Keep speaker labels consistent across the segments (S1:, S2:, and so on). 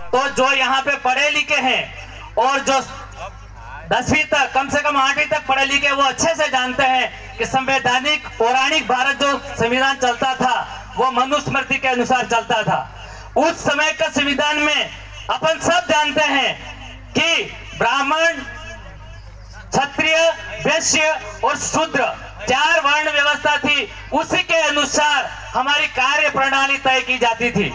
S1: तो जो यहाँ पे पढ़े लिखे हैं और जो 10वीं तक, कम से कम 8वीं तक पढ़े लिखे, वो अच्छे से जानते हैं कि संवैधानिक पौराणिक भारत जो संविधान चलता था वो मनुस्मृति के अनुसार चलता था। उस समय का संविधान में अपन सब जानते हैं कि ब्राह्मण, क्षत्रिय, वैश्य और शूद्र 4 वर्ण व्यवस्था थी। उसी के अनुसार हमारी कार्य प्रणाली तय की जाती थी।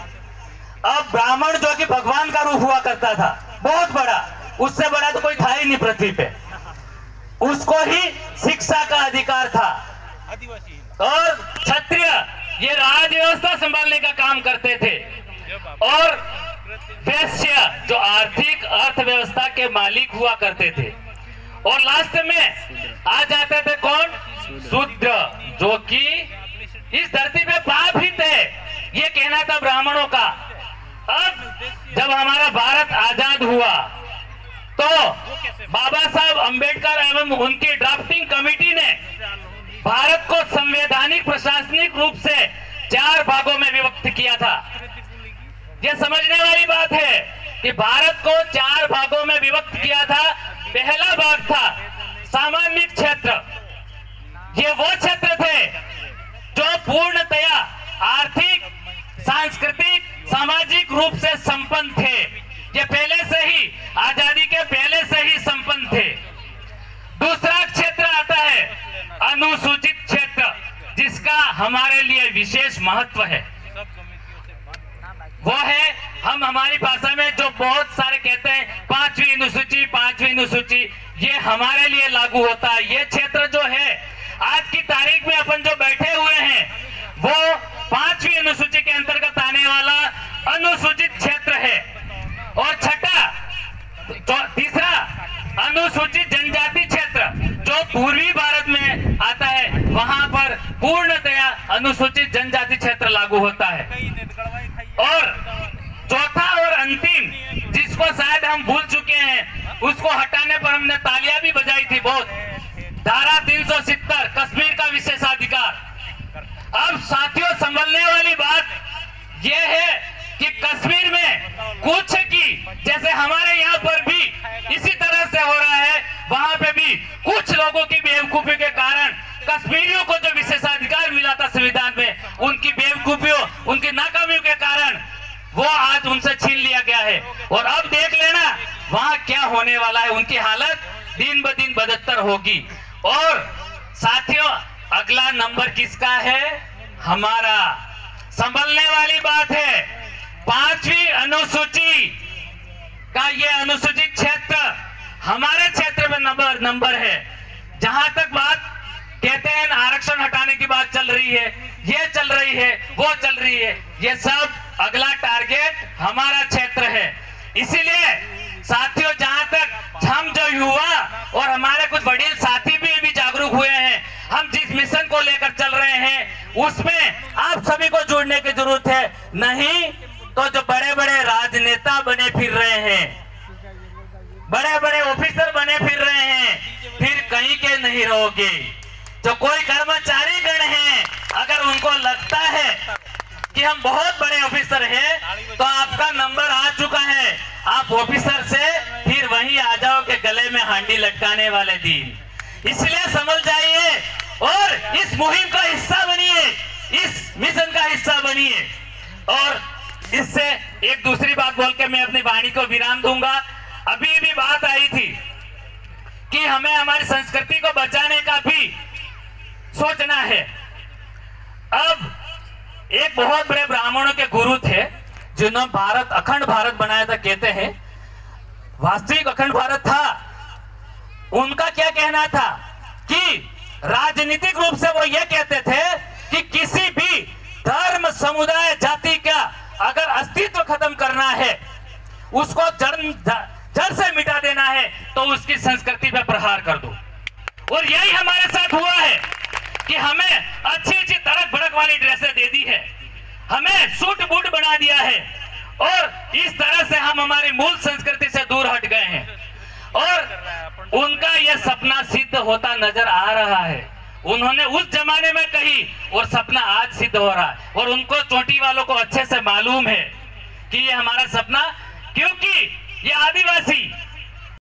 S1: अब ब्राह्मण जो कि भगवान का रूप हुआ करता था, बहुत बड़ा, उससे बड़ा तो कोई था ही नहीं पृथ्वी पे, उसको ही शिक्षा का अधिकार था। और क्षत्रिय ये राज व्यवस्था संभालने का काम करते थे, और वैश्य जो आर्थिक अर्थव्यवस्था के मालिक हुआ करते थे, और लास्ट में आ जाते थे कौन? शूद्र, जो कि इस धरती पे पाप ही थे, ये कहना था ब्राह्मणों का। अब जब हमारा भारत आजाद हुआ तो बाबा साहब अंबेडकर एवं उनकी ड्राफ्टिंग कमेटी ने भारत को संवैधानिक प्रशासनिक रूप से 4 भागों में विभक्त किया था। यह समझने वाली बात है कि भारत को 4 भागों में विभक्त किया था। पहला भाग था सामान्य क्षेत्र। ये वो क्षेत्र थे जो पूर्णतया आर्थिक, सांस्कृतिक, सामाजिक रूप से संपन्न थे। ये पहले से ही, आजादी के पहले से ही संपन्न थे। दूसरा क्षेत्र आता है अनुसूचित क्षेत्र, जिसका हमारे लिए विशेष महत्व है। वो है, हम हमारी भाषा में जो बहुत सारे कहते हैं 5वीं अनुसूची, 5वीं अनुसूची, ये हमारे लिए लागू होता है। ये क्षेत्र जो है आज की तारीख में अपन जो बैठे हुए हैं वो 5वीं अनुसूची के अंतर्गत आने वाला अनुसूचित क्षेत्र है। और तीसरा अनुसूचित जनजाति क्षेत्र जो पूर्वी भारत में आता है, वहां पर पूर्णतया अनुसूचित जनजाति क्षेत्र लागू होता है। और चौथा और अंतिम, जिसको शायद हम भूल चुके हैं, उसको हटाने पर हमने तालियां भी बजाई थी बहुत, धारा 370 कश्मीर का विशेषाधिकार। अब साथियों, संभलने वाली बात यह है कि कश्मीर में कुछ की, जैसे हमारे यहाँ पर भी इसी तरह से हो रहा है, वहां पे भी कुछ लोगों की बेवकूफी के कारण कश्मीरियों को जो विशेषाधिकार मिला था संविधान में, उनकी बेवकूफियों, उनकी नाकामियों के कारण वो आज उनसे छीन लिया गया है। और अब देख लेना वहां क्या होने वाला है, उनकी हालत दिन ब दिन बदतर होगी। और साथियों, अगला नंबर किसका है? हमारा। संभलने वाली बात है, 5वीं अनुसूची का ये अनुसूचित क्षेत्र हमारे क्षेत्र में नंबर है। जहां तक बात कहते हैं आरक्षण हटाने की बात चल रही है, ये चल रही है, वो चल रही है, ये सब अगला टारगेट हमारा क्षेत्र है। इसीलिए साथियों, जहां तक हम जो युवा और हमारे कुछ बड़े साथी भी जागरूक हुए हैं, हम जिस मिशन को लेकर चल रहे हैं उसमें आप सभी को जुड़ने की जरूरत है। नहीं तो जो बड़े बड़े राजनेता बने फिर रहे हैं, बड़े बड़े ऑफिसर बने फिर रहे हैं, फिर कहीं के नहीं रहोगे। जो कोई कर्मचारी गण हैं, अगर उनको लगता है कि हम बहुत बड़े ऑफिसर हैं, तो आपका नंबर आ चुका है। आप ऑफिसर से फिर वहीं आ जाओगे गले में हांडी लटकाने वाले दिन। इसलिए समझ जाइए और इस मुहिम का हिस्सा बनिए, इस मिशन का हिस्सा बनिए। और इससे एक दूसरी बात बोल के मैं अपनी वाणी को विराम दूंगा। अभी भी बात आई थी कि हमें हमारी संस्कृति को बचाने का भी सोचना है। अब एक बहुत बड़े ब्राह्मणों के गुरु थे जिन्होंने अखंड भारत बनाया था। कहते हैं वास्तविक अखंड भारत था। उनका क्या कहना था कि राजनीतिक रूप से वो ये कहते थे कि किसी भी धर्म, समुदाय, जाति का अगर अस्तित्व खत्म करना है, उसको जड़ से मिटा देना है, तो उसकी संस्कृति पे प्रहार कर दो। और यही हमारे साथ हुआ है कि हमें अच्छी अच्छी तड़क भड़क वाली ड्रेसें दे दी है, हमें सूट बूट बना दिया है, और इस तरह से हम हमारी मूल संस्कृति से दूर हट गए हैं। और उनका यह सपना सिद्ध होता नजर आ रहा है। उन्होंने उस जमाने में कही और सपना आज सिद्ध हो रहा है। और उनको चोटी वालों को अच्छे से मालूम है कि ये हमारा सपना क्योंकि ये आदिवासी